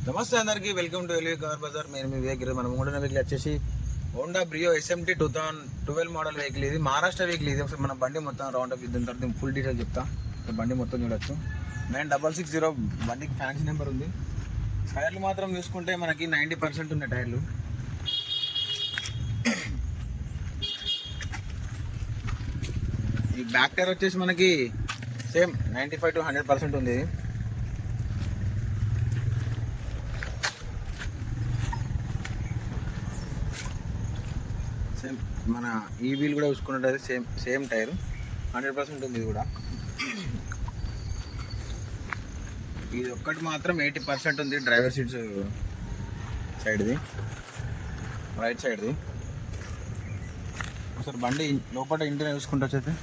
నమస్తే అందరికీ, welcome to LV car bazaar. నేను మీ వెహికల్. మనం కూడా వెహికల్ వచ్చేసి Honda Brio SMT 2012 model vehicle. ఇది మహారాష్ట్ర వెహికల్. ఇది ఒకసారి మన బండి మొత్తం రౌండ్ అప్ ఇద్దాం, తర్వాత ఫుల్ డీటెయిల్ చెప్తా. బండి మొత్తం చూడొచ్చు. 9660 బండికి ఫ్యాన్సీ నెంబర్ ఉంది. టైర్లు మాత్రం చూసుకుంటే మనకి 90% ఉన్నాయి టైర్లు. ఈ బ్యాక్ టైర్ వచ్చేసి మనకి సేమ్ 95 to 100% ఉంది. సేమ్ మన ఈ వీల్ కూడా చూసుకున్నట్టు సేమ్ టైర్ 100% ఉంది. ఇది కూడా ఇది ఒక్కటి మాత్రం 80% ఉంది. డ్రైవర్ సీట్స్ సైడ్ది, రైట్ సైడ్ది. ఒకసారి బండి లోపల ఇంటిని చూసుకుంటూ వచ్చేది.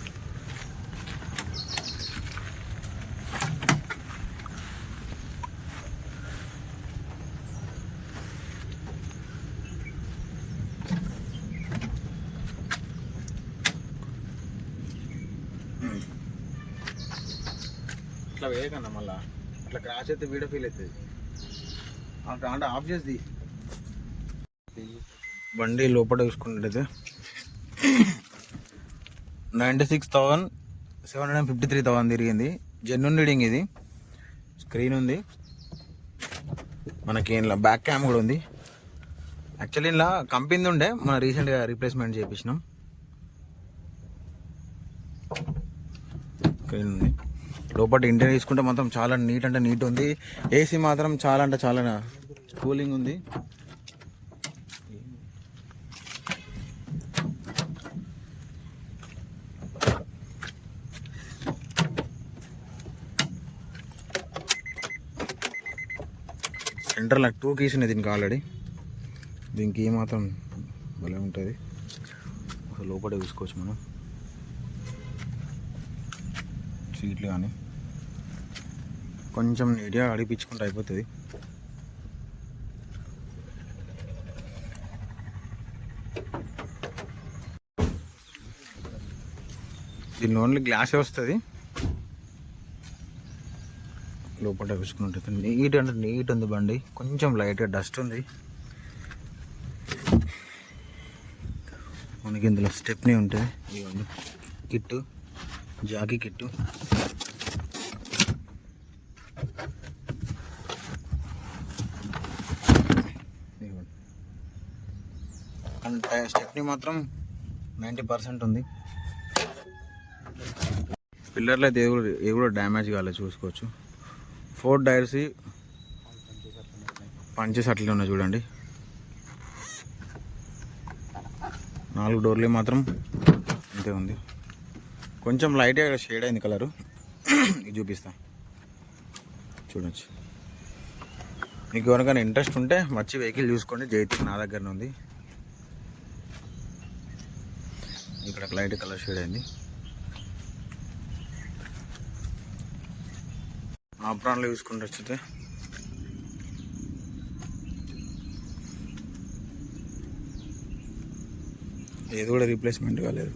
అట్లా వేయకన్నా మళ్ళా అట్లా క్రాష్ అయితే వీడియో ఫీల్ అవుతుంది. అంటే ఆఫ్ చేసి బండి లోపల చూసుకున్నట్టయితే 96,753,000 తిరిగింది. Genuine reading. ఇది స్క్రీన్ ఉంది మనకి. ఇలా బ్యాక్ క్యామ్ కూడా ఉంది. యాక్చువల్లీ ఇలా కంపెనీ ఉండే, మనం రీసెంట్గా రీప్లేస్మెంట్ చేయించినాం. స్క్రీన్ ఉంది. లోపల ఇంటీరియర్ తీసుకుంటే మొత్తం చాలా నీట్ అంటే నీట్ ఉంది. ఏసీ మాత్రం చాలా అంటే చాలా కూలింగ్ ఉంది. సెంటర్ 2 కీస్ ఉన్నాయి దీనికి ఆల్రెడీ. దీనికి మాత్రం భలే ఉంటుంది. లోపల చూసుకోవచ్చు మనం. సీట్లు కానీ కొంచెం నీట్గా అడిపించుకుంటే అయిపోతుంది. దీనిలో ఓన్లీ గ్లాసే వస్తుంది. లోపల చూసుకున్నట్టు నీట్ అంటే నీట్ ఉంది బండి. కొంచెం లైట్గా డస్ట్ ఉంది. మనకి ఇందులో స్టెప్నీ ఉంటుంది. ఇవ్వండి కిట్టు, జాకీ కిట్టు. అంటే స్టెప్నీ మాత్రం 90% ఉంది. పిల్లర్లు అయితే ఏ కూడా డ్యామేజ్ కాలేదు చూసుకోవచ్చు. 4 టైర్స్ పంచెస్ అట్లే ఉన్నాయి చూడండి. 4 డోర్లు మాత్రం అంతే ఉంది. కొంచెం లైట్గా షేడ్ అయింది కలరు. ఇది చూపిస్తా చూడొచ్చు. మీకు ఎవరికైనా ఇంట్రెస్ట్ ఉంటే మంచి వెహికల్ చూసుకోండి. జైతికి నా దగ్గరనే ఉంది. ఇక్కడ లైట్ కలర్ షేడ్ అయింది. ఆప్రాన్లో చూసుకుంటూ వచ్చితే ఏది కూడా రీప్లేస్మెంట్ కాలేదు.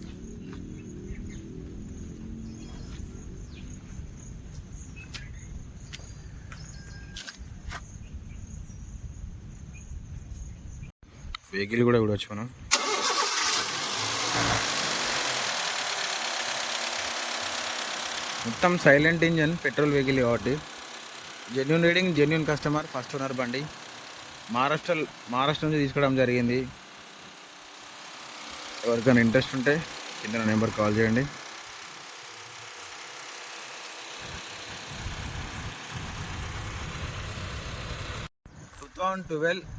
వెహికల్ కూడా చూడవచ్చు మనం. మొత్తం సైలెంట్ ఇంజన్, పెట్రోల్ వెహికల్ కాబట్టి genuine reading, genuine customer, first owner బండి. మహారాష్ట్ర నుంచి తీసుకోవడం జరిగింది. ఎవరికైనా ఇంట్రెస్ట్ ఉంటే కింద నెంబర్ కాల్ చేయండి.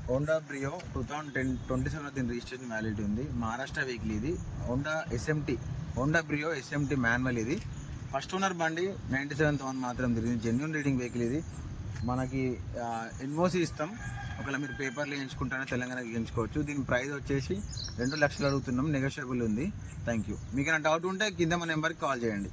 హోండా బ్రియో 2027 దీని రిజిస్ట్రేషన్ వ్యాలిడిటీ ఉంది. మహారాష్ట్ర వెహికల్ ఇది. Honda Brio SMT manual. ఇది ఫస్ట్ ఓనర్ బండి. 97,000 మాత్రం తిరిగింది. జెన్యూన్ రీడింగ్ వెహికల్ ఇది. మనకి ఎన్ఓసి ఇస్తాం. ఒకవేళ మీరు పేపర్లు వేయించుకుంటారో తెలంగాణకి వేయించుకోవచ్చు. దీని ప్రైస్ వచ్చేసి 2 లక్షలు అడుగుతున్నాం. నెగోషియబుల్ ఉంది. Thank you. మీకు ఏమైనా డౌట్ ఉంటే కింద మన నెంబర్కి కాల్ చేయండి.